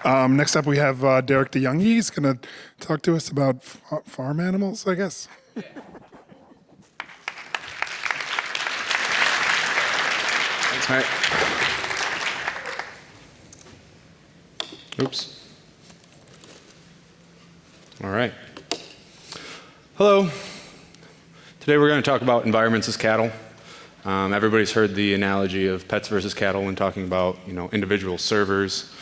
Next up, we have DeJonghe. He's going to talk to us about farm animals, I guess. Thanks, Mike. Oops. All right. Hello. Today we're going to talk about environments as cattle. Everybody's heard the analogy of pets versus cattle when talking about, individual servers.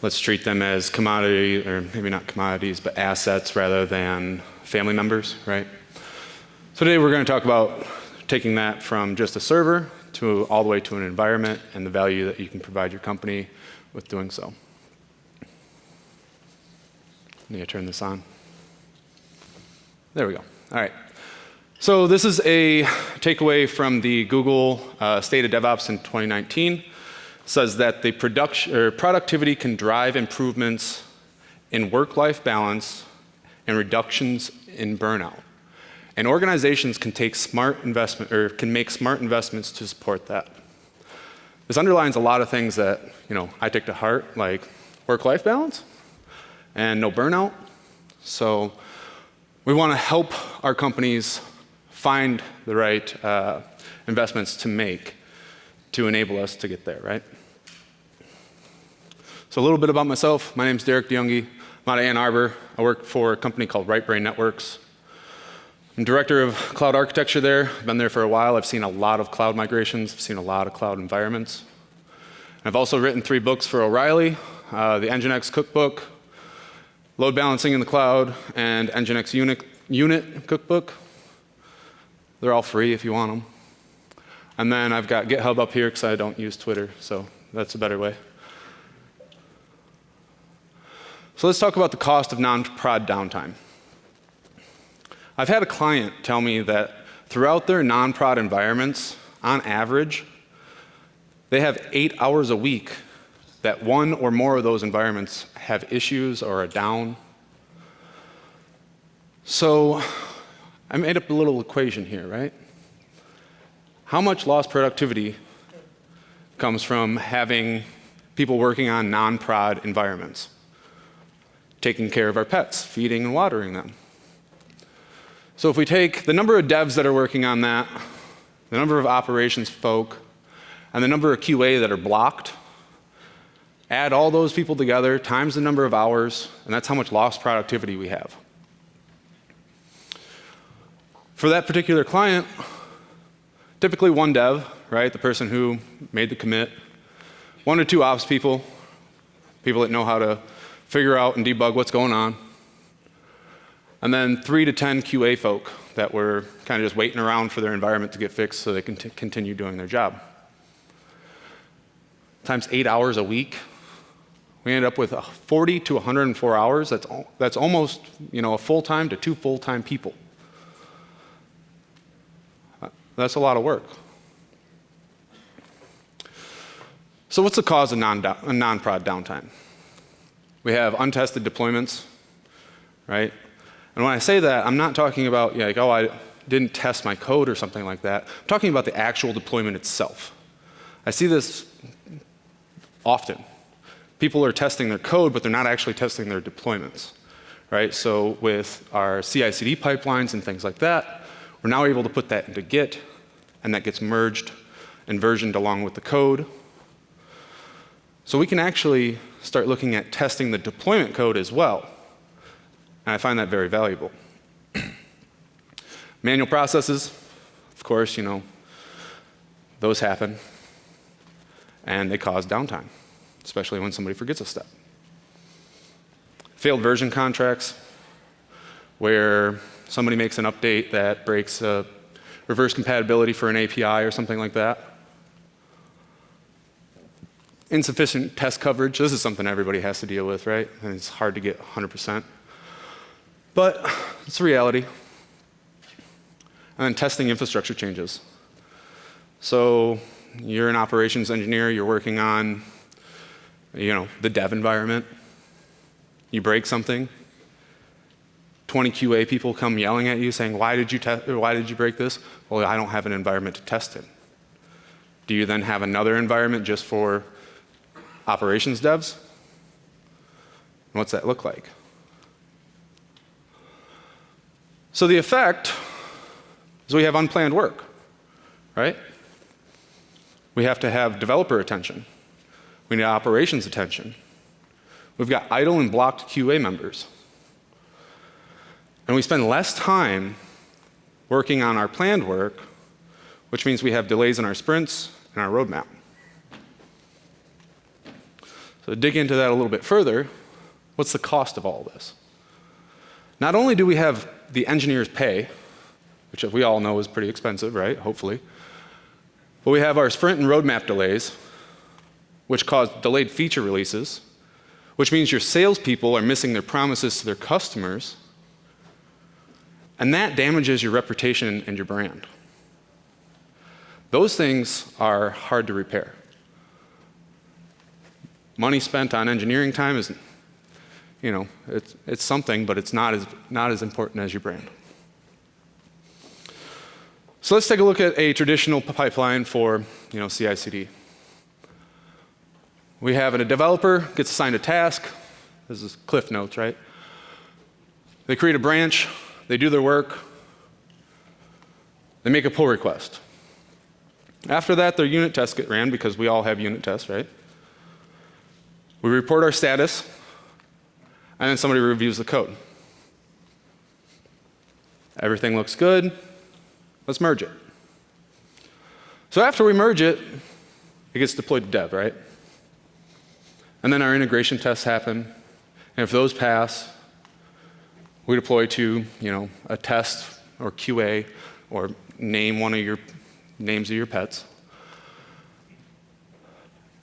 Let's treat them as commodity, or maybe not commodities, but assets rather than family members, right? So today we're going to talk about taking that from just a server to all the way to an environment and the value that you can provide your company with doing so. I need to turn this on. There we go. All right. So this is a takeaway from the Google State of DevOps in 2019. It says that the productivity can drive improvements in work-life balance and reductions in burnout. And organizations can take can make smart investments to support that. This underlines a lot of things that I take to heart, like work-life balance and no burnout. So we want to help our companies find the right investments to make to enable us to get there, right? So a little bit about myself. My name's DeJonghe. I'm out of Ann Arbor. I work for a company called Right Brain Networks. I'm director of cloud architecture there. I've been there for a while. I've seen a lot of cloud migrations. I've seen a lot of cloud environments. I've also written 3 books for O'Reilly, the NGINX Cookbook, Load Balancing in the Cloud, and NGINX Unit Cookbook. They're all free if you want them. And then I've got GitHub up here because I don't use Twitter, so that's a better way. So let's talk about the cost of non-prod downtime. I've had a client tell me that throughout their non-prod environments, on average, they have 8 hours a week that one or more of those environments have issues or are down. So I made up a little equation here, right? How much lost productivity comes from having people working on non-prod environments? Taking care of our pets, feeding and watering them. So if we take the number of devs that are working on that, the number of operations folk, and the number of QA that are blocked, add all those people together, times the number of hours, and that's how much lost productivity we have. For that particular client, typically one dev, right, the person who made the commit, 1 to 2 ops people that know how to figure out and debug what's going on, and then 3 to 10 QA folk that were kind of just waiting around for their environment to get fixed so they can continue doing their job. Times 8 hours a week, we end up with 40 to 104 hours. That's almost a full-time to 2 full-time people. That's a lot of work. So what's the cause of non-prod downtime? We have untested deployments, right? And when I say that, I'm not talking about I didn't test my code or something like that. I'm talking about the actual deployment itself. I see this often. People are testing their code, but they're not actually testing their deployments, right? So with our CI/CD pipelines and things like that, we're now able to put that into Git, and that gets merged and versioned along with the code. So we can actually start looking at testing the deployment code as well. And I find that very valuable. Manual processes, of course, those happen. And they cause downtime, especially when somebody forgets a step. Failed version contracts, where somebody makes an update that breaks reverse compatibility for an API or something like that. Insufficient test coverage. This is something everybody has to deal with, right? And it's hard to get 100%. But it's a reality. And then testing infrastructure changes. So you're an operations engineer, you're working on the dev environment. You break something. 20 QA people come yelling at you saying, why did you break this? Well, I don't have an environment to test it. Do you then have another environment just for operations devs? And what's that look like? So the effect is we have unplanned work, right? We have to have developer attention. We need operations attention. We've got idle and blocked QA members. And we spend less time working on our planned work, which means we have delays in our sprints and our roadmap. So to dig into that a little bit further, what's the cost of all this? Not only do we have the engineer's pay, which we all know is pretty expensive, right? Hopefully. But we have our sprint and roadmap delays, which cause delayed feature releases, which means your salespeople are missing their promises to their customers, and that damages your reputation and your brand. Those things are hard to repair. Money spent on engineering time is, it's something, but it's not as important as your brand. So let's take a look at a traditional pipeline for, CI/CD. We have a developer gets assigned a task. This is Cliff Notes, right? They create a branch. They do their work. They make a pull request. After that, their unit tests get ran because we all have unit tests, right? We report our status, and then somebody reviews the code. Everything looks good. Let's merge it. So after we merge it, it gets deployed to dev, right? And then our integration tests happen, and if those pass, we deploy to, a test or QA, or name one of your names of your pets.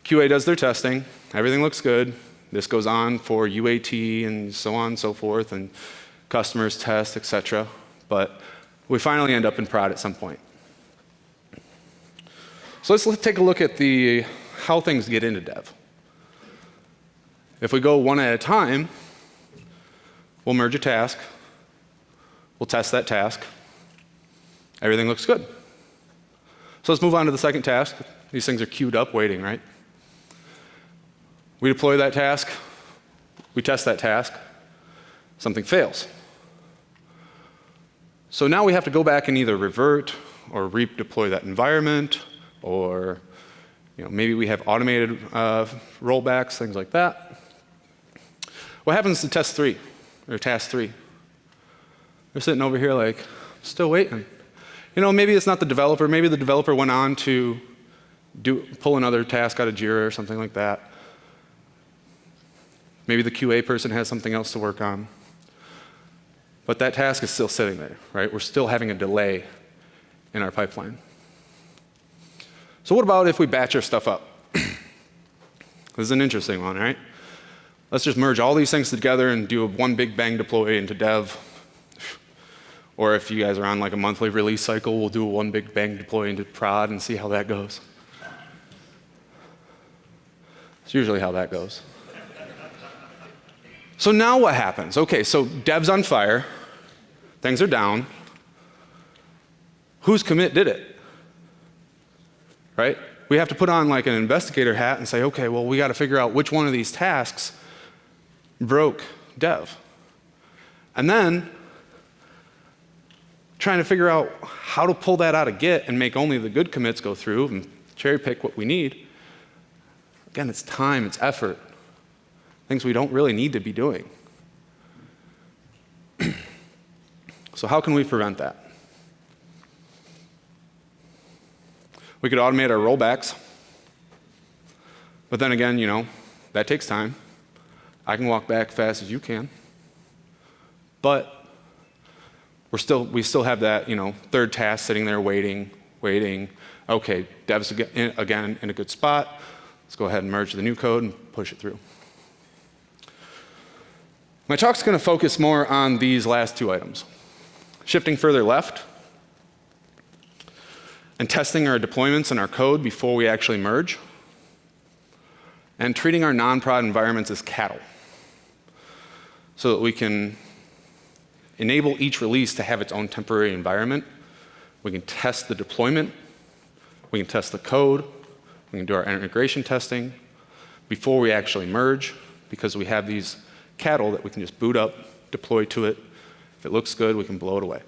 QA does their testing, everything looks good. This goes on for UAT and so on and so forth, and customers test, etc. But we finally end up in prod at some point. So let's take a look at how things get into dev. If we go one at a time, we'll merge a task, we'll test that task, everything looks good. So let's move on to the second task. These things are queued up waiting, right? We deploy that task, we test that task, something fails. So now we have to go back and either revert or redeploy that environment, or maybe we have automated rollbacks, things like that. What happens to test 3 or task 3? They're sitting over here like, still waiting. Maybe it's not the developer. Maybe the developer went on to pull another task out of Jira or something like that. Maybe the QA person has something else to work on. But that task is still sitting there, right? We're still having a delay in our pipeline. So what about if we batch our stuff up? This is an interesting one, right? Let's just merge all these things together and do one big bang deploy into dev. Or if you guys are on like a monthly release cycle, we'll do a one big bang deploy into prod and see how that goes. It's usually how that goes. So now what happens? Okay, so dev's on fire, things are down. Whose commit did it? Right? We have to put on like an investigator hat and say, okay, well, we got to figure out which one of these tasks broke dev. And then trying to figure out how to pull that out of Git and make only the good commits go through and cherry pick what we need. Again, it's time, it's effort. Things we don't really need to be doing. So how can we prevent that? We could automate our rollbacks. But then again, that takes time. I can walk back fast as you can. But we still have that, third task sitting there waiting. Okay, dev's again in a good spot. Let's go ahead and merge the new code and push it through. My talk's going to focus more on these last two items. Shifting further left and testing our deployments and our code before we actually merge, and treating our non-prod environments as cattle so that we can enable each release to have its own temporary environment. We can test the deployment, we can test the code, we can do our integration testing before we actually merge, because we have these cattle that we can just boot up, deploy to it. If it looks good, we can blow it away.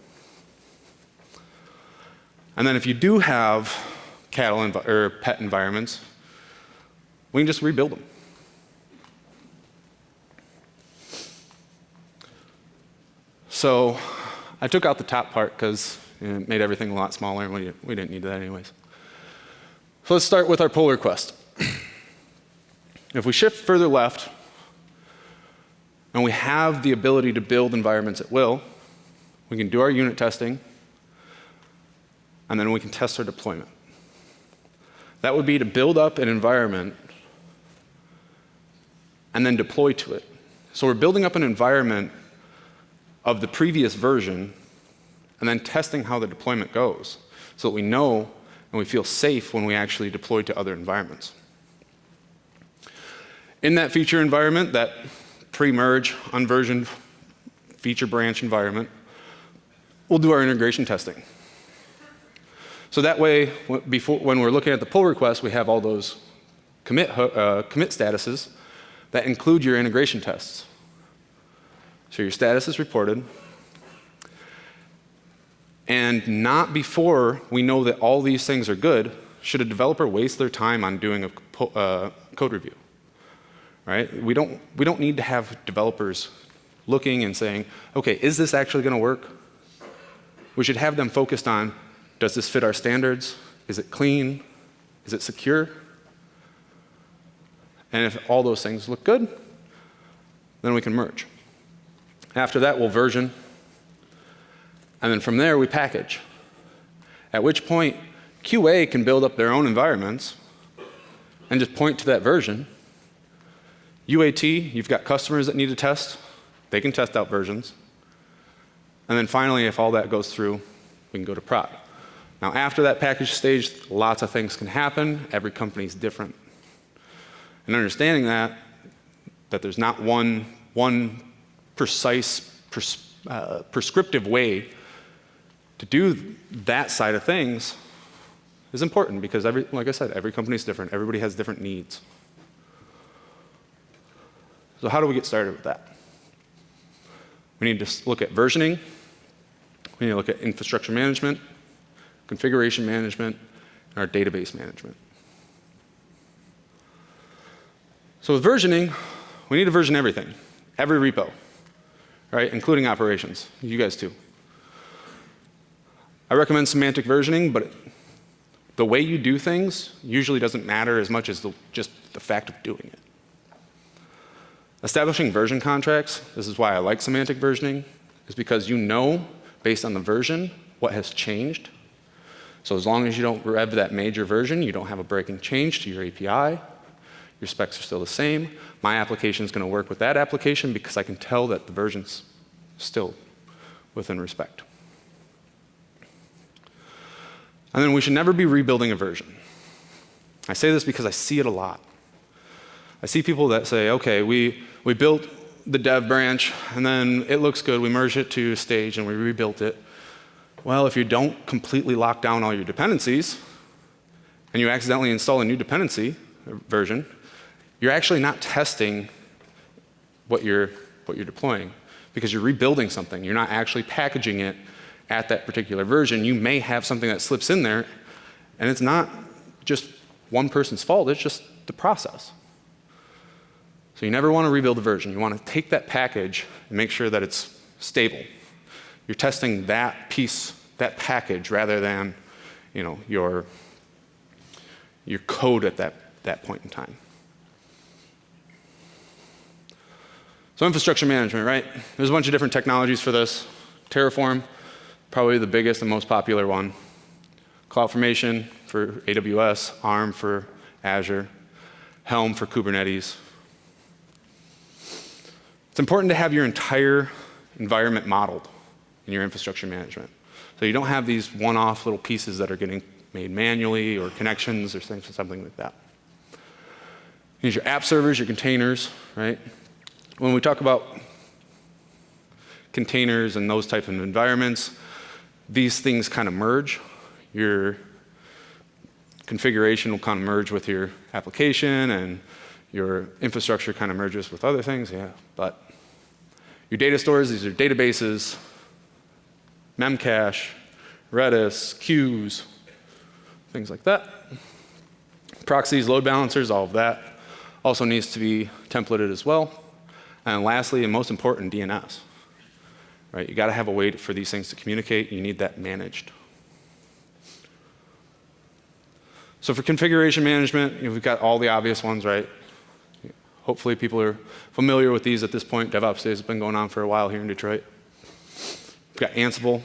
And then if you do have cattle or pet environments, we can just rebuild them. So I took out the top part because it made everything a lot smaller, and we didn't need that anyways. So let's start with our pull request. If we shift further left, and we have the ability to build environments at will, we can do our unit testing, and then we can test our deployment. That would be to build up an environment and then deploy to it. So we're building up an environment of the previous version and then testing how the deployment goes so that we know and we feel safe when we actually deploy to other environments. In that feature environment, that pre-merge, unversioned feature branch environment, we'll do our integration testing. So that way, when we're looking at the pull request, we have all those commit statuses that include your integration tests. So your status is reported, and not before we know that all these things are good should a developer waste their time on doing a code review. Right? We don't need to have developers looking and saying, okay, is this actually going to work? We should have them focused on, does this fit our standards? Is it clean? Is it secure? And if all those things look good, then we can merge. After that, we'll version. And then from there, we package. At which point, QA can build up their own environments and just point to that version. UAT, you've got customers that need to test. They can test out versions. And then finally, if all that goes through, we can go to prod. Now, after that package stage, lots of things can happen. Every company's different. And understanding that there's not one precise, prescriptive way to do that side of things is important because, like I said, every company is different. Everybody has different needs. So how do we get started with that? We need to look at versioning. We need to look at infrastructure management, configuration management, and our database management. So with versioning, we need to version everything, every repo, right, including operations. You guys too. I recommend semantic versioning, but the way you do things usually doesn't matter as much as just the fact of doing it. Establishing version contracts, this is why I like semantic versioning, is because you know, based on the version, what has changed. So as long as you don't rev that major version, you don't have a breaking change to your API, your specs are still the same. My application is going to work with that application because I can tell that the version's still within respect. And then we should never be rebuilding a version. I say this because I see it a lot. I see people that say, okay, we built the dev branch, and then it looks good. We merged it to stage, and we rebuilt it. Well, if you don't completely lock down all your dependencies, and you accidentally install a new dependency version, you're actually not testing what you're deploying because you're rebuilding something. You're not actually packaging it at that particular version. You may have something that slips in there, and it's not just one person's fault. It's just the process. So you never want to rebuild a version. You want to take that package and make sure that it's stable. You're testing that piece, that package, rather than your code at that point in time. So infrastructure management, right? There's a bunch of different technologies for this. Terraform, probably the biggest and most popular one. CloudFormation for AWS, ARM for Azure, Helm for Kubernetes. It's important to have your entire environment modeled in your infrastructure management. So you don't have these one-off little pieces that are getting made manually or connections or something like that. Here's your app servers, your containers, right? When we talk about containers and those types of environments, these things kind of merge. Your configuration will kind of merge with your application, and your infrastructure kind of merges with other things, yeah. But Your data stores, these are databases, Memcache, Redis, queues, things like that. Proxies, load balancers, all of that also needs to be templated as well. And lastly, and most important, DNS. Right? You got to have a way for these things to communicate. You need that managed. So for configuration management, we've got all the obvious ones, right? Hopefully people are familiar with these at this point. DevOpsDays has been going on for a while here in Detroit. We've got Ansible,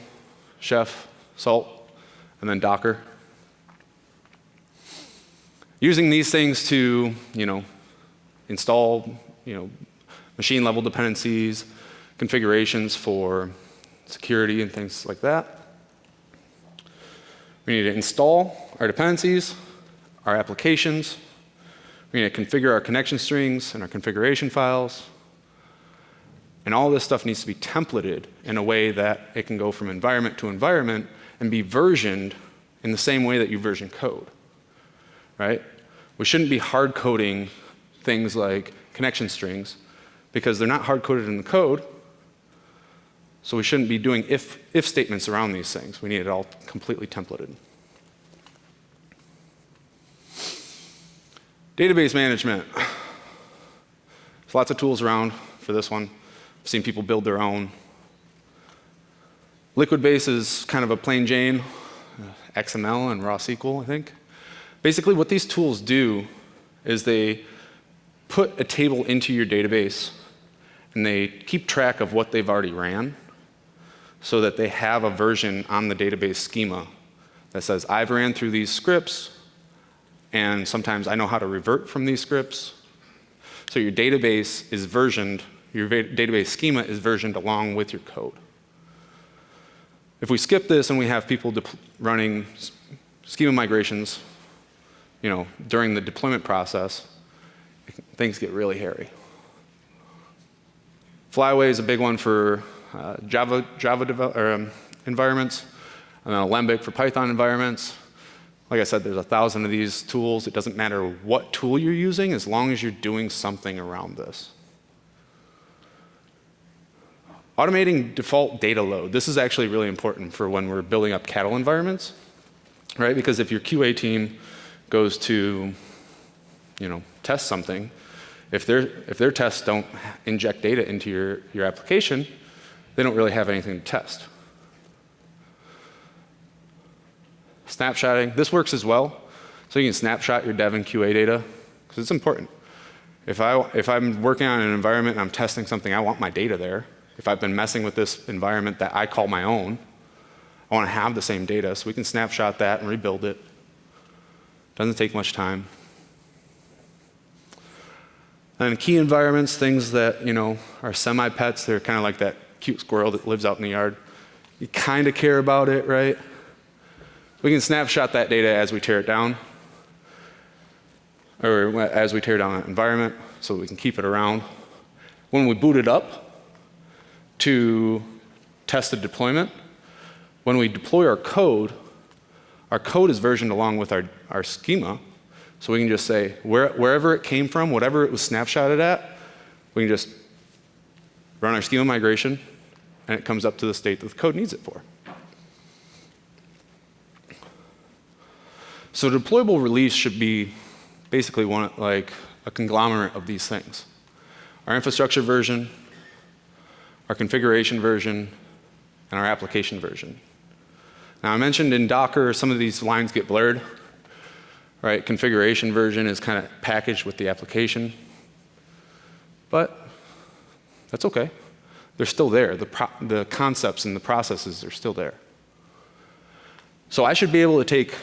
Chef, Salt, and then Docker. Using these things to, install, machine level dependencies, configurations for security and things like that. We need to install our dependencies, our applications. We need to configure our connection strings and our configuration files. And all this stuff needs to be templated in a way that it can go from environment to environment and be versioned in the same way that you version code, right? We shouldn't be hard coding things like connection strings because they're not hard coded in the code. So we shouldn't be doing if statements around these things. We need it all completely templated. Database management. There's lots of tools around for this one. I've seen people build their own. Liquidbase is kind of a plain Jane, XML and raw SQL, I think. Basically, what these tools do is they put a table into your database and they keep track of what they've already ran so that they have a version on the database schema that says, I've ran through these scripts, and sometimes I know how to revert from these scripts. So your database is versioned, your database schema is versioned along with your code. If we skip this and we have people running schema migrations, during the deployment process, things get really hairy. Flyway is a big one for Java environments, and then Alembic for Python environments. Like I said, there's 1,000 of these tools. It doesn't matter what tool you're using as long as you're doing something around this. Automating default data load. This is actually really important for when we're building up cattle environments, right? Because if your QA team goes to, test something, if their tests don't inject data into your application, they don't really have anything to test. Snapshotting, this works as well. So you can snapshot your dev and QA data, because it's important. If I'm working on an environment and I'm testing something, I want my data there. If I've been messing with this environment that I call my own, I want to have the same data, so we can snapshot that and rebuild it. Doesn't take much time. And key environments, things that are semi-pets, they're kind of like that cute squirrel that lives out in the yard. You kind of care about it, right? We can snapshot that data as we tear it down, or as we tear down an environment, so that we can keep it around. When we boot it up to test the deployment, when we deploy our code is versioned along with our schema, so we can just say wherever it came from, whatever it was snapshotted at, we can just run our schema migration, and it comes up to the state that the code needs it for. So deployable release should be basically like a conglomerate of these things. Our infrastructure version, our configuration version, and our application version. Now I mentioned in Docker some of these lines get blurred, right? Configuration version is kind of packaged with the application, but that's okay. They're still there. The concepts and the processes are still there. So I should be able to take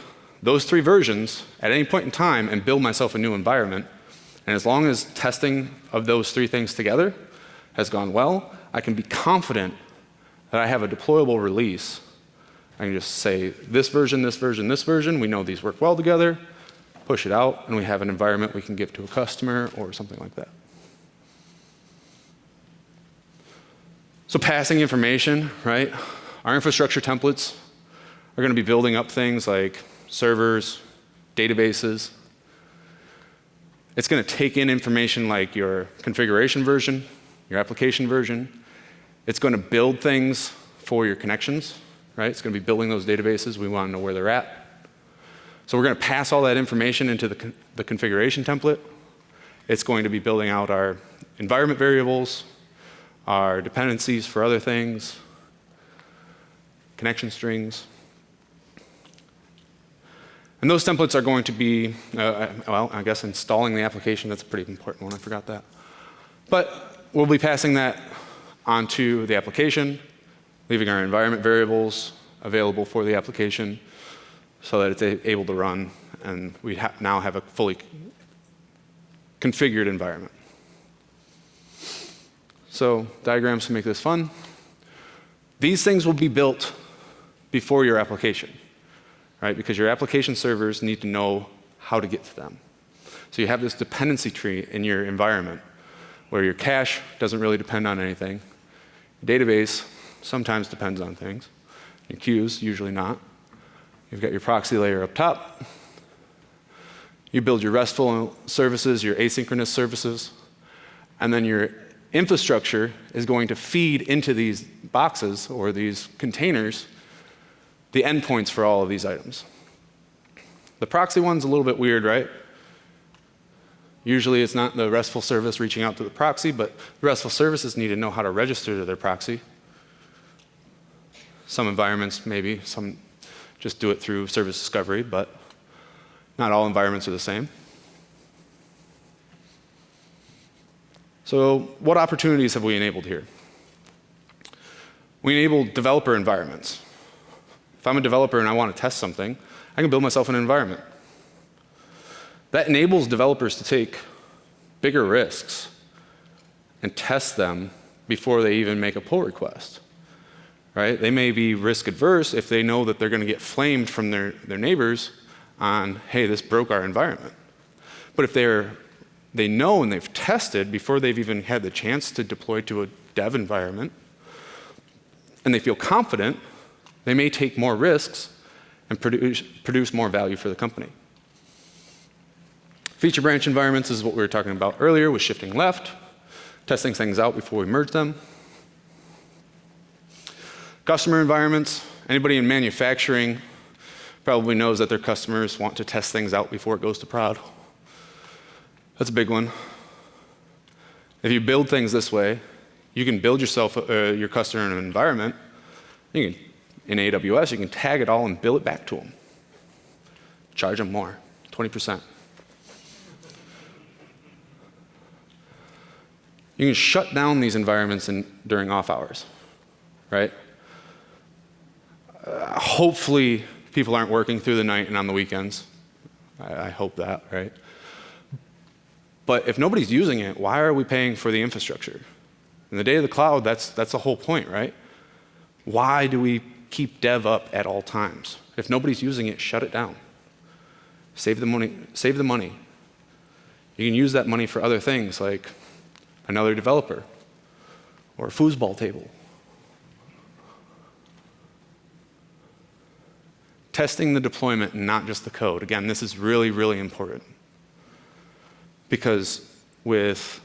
those three versions at any point in time and build myself a new environment. And as long as testing of those three things together has gone well, I can be confident that I have a deployable release. I can just say this version, this version, this version, we know these work well together, push it out, and we have an environment we can give to a customer or something like that. So passing information, right? Our infrastructure templates are going to be building up things like servers, databases. It's going to take in information like your configuration version, your application version, It's going to build things for your connections, right? It's going to be building those databases. We want to know where they're at. So we're going to pass all that information into the configuration template. It's going to be building out our environment variables, our dependencies for other things, connection strings. And those templates are going to be, well, I guess installing the application. That's a pretty important one. I forgot that. But we'll be passing that onto the application, leaving our environment variables available for the application so that it's able to run, and we now have a fully configured environment. So diagrams to make this fun. These things will be built before your application, right? Because your application servers need to know how to get to them. So you have this dependency tree in your environment where your cache doesn't really depend on anything. Your database sometimes depends on things. Your queues, usually not. You've got your proxy layer up top. You build your RESTful services, your asynchronous services, and then your infrastructure is going to feed into these boxes or these containers the endpoints for all of these items. The proxy one's a little bit weird, right? Usually it's not the RESTful service reaching out to the proxy, but the RESTful services need to know how to register to their proxy. Some environments maybe, some just do it through service discovery, but not all environments are the same. So what opportunities have we enabled here? We enabled developer environments. If I'm a developer and I want to test something, I can build myself an environment. That enables developers to take bigger risks and test them before they even make a pull request. Right? They may be risk adverse if they know that they're going to get flamed from their neighbors on, hey, this broke our environment. But if they know and they've tested before they've even had the chance to deploy to a dev environment, and they feel confident, they may take more risks and produce more value for the company. Feature branch environments is what we were talking about earlier with shifting left, testing things out before we merge them. Customer environments, anybody in manufacturing probably knows that their customers want to test things out before it goes to prod. That's a big one. If you build things this way, you can build yourself, your customer in an environment. You can, in AWS, you can tag it all and bill it back to them. Charge them more, 20%. You can shut down these environments during off hours, right? Hopefully, people aren't working through the night and on the weekends. I hope that, right? But if nobody's using it, why are we paying for the infrastructure? In the day of the cloud, that's the whole point, right? Why do we keep dev up at all times? If nobody's using it, shut it down. Save the money. Save the money. You can use that money for other things like another developer or a foosball table. Testing the deployment and not just the code. Again, this is really, really important. Because with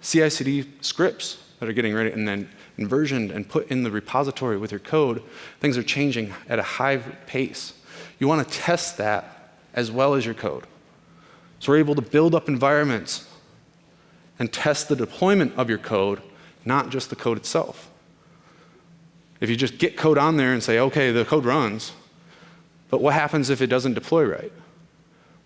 CI/CD scripts that are getting ready and then versioned and put in the repository with your code, things are changing at a high pace. You want to test that as well as your code. So we're able to build up environments and test the deployment of your code, not just the code itself. If you just get code on there and say, okay, the code runs, but what happens if it doesn't deploy right?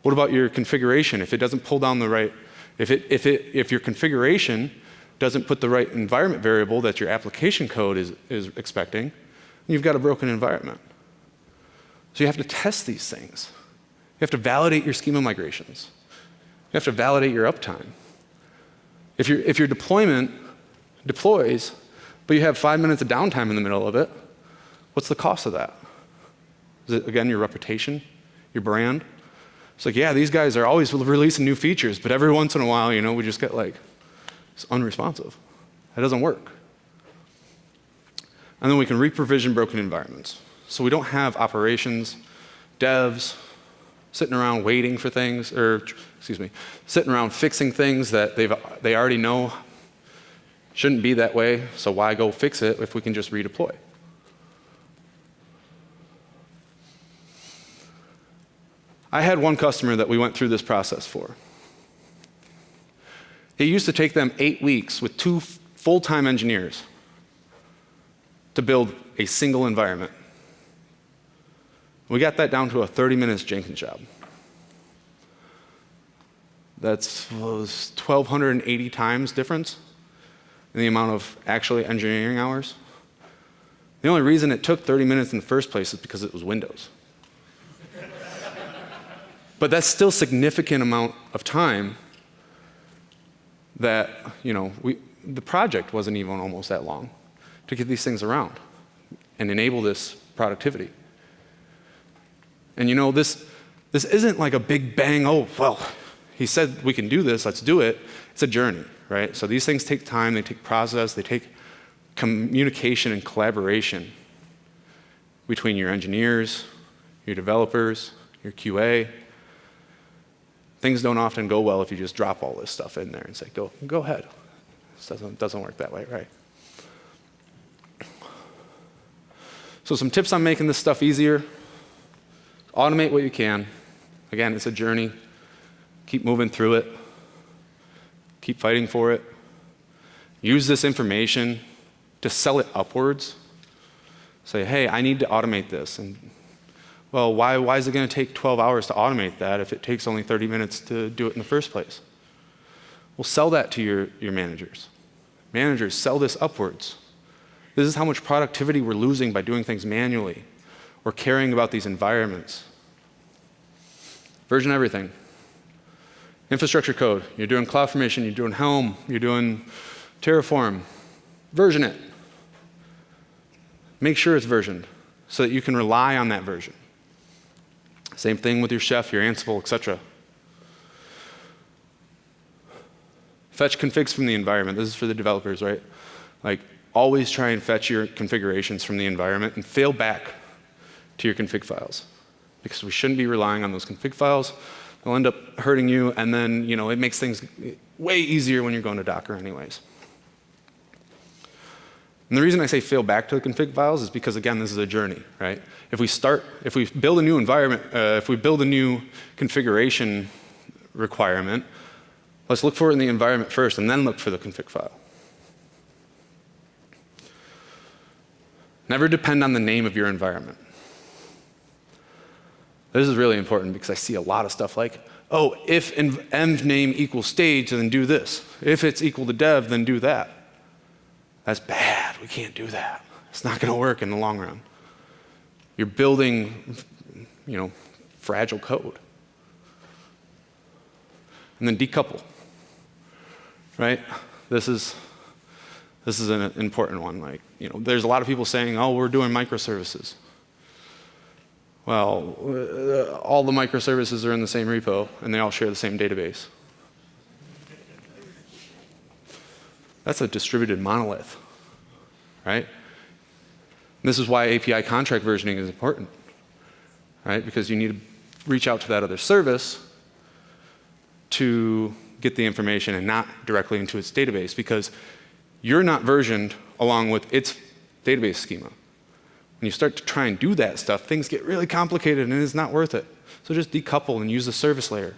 What about your configuration? If it doesn't pull down the right, if your configuration doesn't put the right environment variable that your application code is expecting, you've got a broken environment. So you have to test these things. You have to validate your schema migrations. You have to validate your uptime. If your deployment deploys, but you have 5 minutes of downtime in the middle of it, what's the cost of that? Is it, again, your reputation, your brand? It's like, yeah, these guys are always releasing new features, but every once in a while, we just get like, it's unresponsive. That doesn't work. And then we can reprovision broken environments. So we don't have operations, devs, sitting around waiting for things, sitting around fixing things that they already know Shouldn't be that way, so why go fix it if we can just redeploy? I had one customer that we went through this process for. It used to take them 8 weeks with 2 full-time engineers to build a single environment. We got that down to a 30-minute Jenkins job. That's 1,280 times difference in the amount of actually engineering hours. The only reason it took 30 minutes in the first place is because it was Windows. But that's still a significant amount of time that, the project wasn't even almost that long to get these things around and enable this productivity. And this isn't like a big bang, oh, well, he said we can do this, let's do it. It's a journey, right? So these things take time, they take process, they take communication and collaboration between your engineers, your developers, your QA. Things don't often go well if you just drop all this stuff in there and say, go ahead. This doesn't work that way, right? So some tips on making this stuff easier. Automate what you can. Again, it's a journey. Keep moving through it. Keep fighting for it. Use this information to sell it upwards. Say, hey, I need to automate this. And well, why is it going to take 12 hours to automate that if it takes only 30 minutes to do it in the first place? Well, sell that to your managers. Managers, sell this upwards. This is how much productivity we're losing by doing things manually or caring about these environments. Version everything. Infrastructure code. You're doing CloudFormation, you're doing Helm, you're doing Terraform. Version it. Make sure it's versioned so that you can rely on that version. Same thing with your Chef, your Ansible, etc. Fetch configs from the environment. This is for the developers, right? Like, always try and fetch your configurations from the environment and fail back to your config files. Because we shouldn't be relying on those config files. They'll end up hurting you, and then, it makes things way easier when you're going to Docker anyways. And the reason I say fail back to the config files is because, again, this is a journey, right? If we build a new environment, if we build a new configuration requirement, let's look for it in the environment first and then look for the config file. Never depend on the name of your environment. This is really important because I see a lot of stuff like, oh, if env name equals stage, then do this. If it's equal to dev, then do that. That's bad. We can't do that. It's not going to work in the long run. You're building, fragile code. And then decouple, right? This is an important one. Like, there's a lot of people saying, oh, we're doing microservices. Well, all the microservices are in the same repo, and they all share the same database. That's a distributed monolith, right? And this is why API contract versioning is important, right? Because you need to reach out to that other service to get the information and not directly into its database, because you're not versioned along with its database schema. When you start to try and do that stuff, things get really complicated and it's not worth it. So just decouple and use the service layer.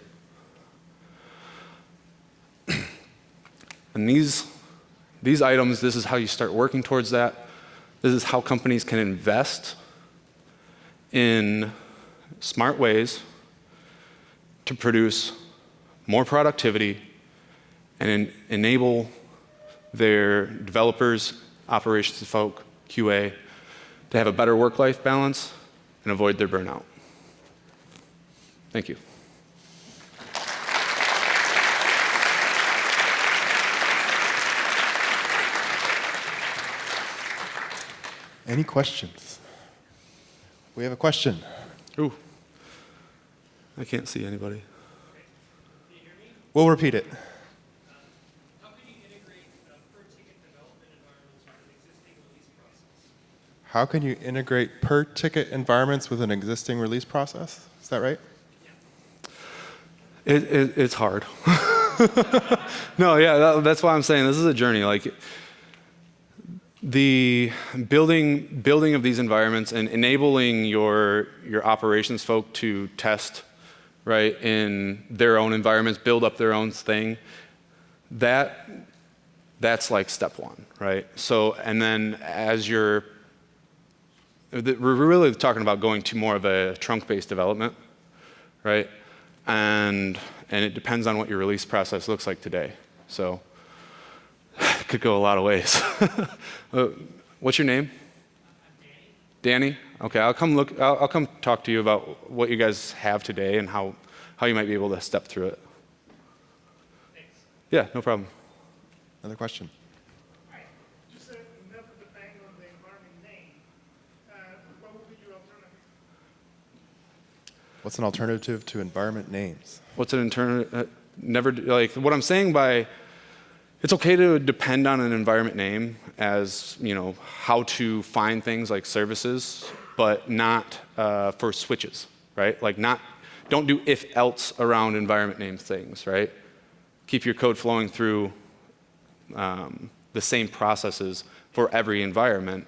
And these items, this is how you start working towards that. This is how companies can invest in smart ways to produce more productivity and enable their developers, operations folk, QA, to have a better work-life balance and avoid their burnout. Thank you. Any questions? We have a question. Ooh. I can't see anybody. Can you hear me? We'll repeat it. How can you integrate per-ticket development environments with an existing release process? How can you integrate per-ticket environments with an existing release process? Is that right? It's hard. No, yeah, that's why I'm saying this is a journey. Like, The building of these environments and enabling your operations folk to test, right, in their own environments, build up their own thing, that's like step one, right? So, and then as we're really talking about going to more of a trunk-based development, right? And it depends on what your release process looks like today. So it could go a lot of ways. What's your name? Danny. Okay, I'll come talk to you about what you guys have today and how you might be able to step through it. Thanks. Yeah, no problem. Another question? Hi. Just enough of the bang on the environment name. What would be your alternative? What's an alternative to environment names? What's an alternative? What I'm saying by it's okay to depend on an environment name as, how to find things like services, but not for switches, right? Don't do if-else around environment name things, right? Keep your code flowing through the same processes for every environment.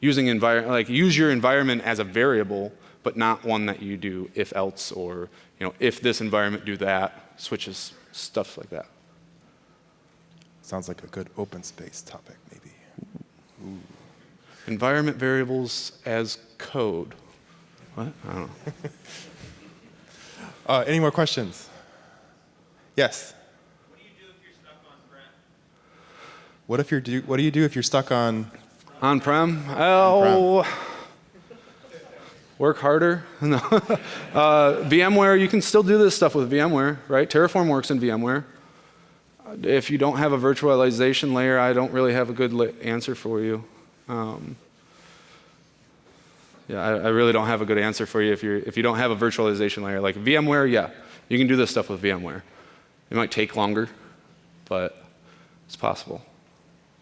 Use your environment as a variable, but not one that you do if-else or, if this environment do that, switches, stuff like that. Sounds like a good open space topic, maybe. Ooh. Environment variables as code. What? I don't know. Any more questions? Yes? What do you do if you're stuck on-prem? What do you do if you're stuck on On-prem? Oh, work harder. No. VMware, you can still do this stuff with VMware, right? Terraform works in VMware. If you don't have a virtualization layer, I don't really have a good answer for you. I really don't have a good answer for you if you don't have a virtualization layer. Like VMware, yeah, you can do this stuff with VMware. It might take longer, but it's possible.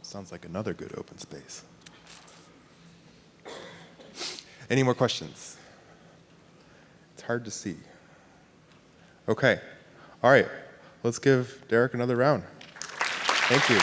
Sounds like another good open space. Any more questions? It's hard to see. Okay. All right. Let's give Derek another round. Thank you.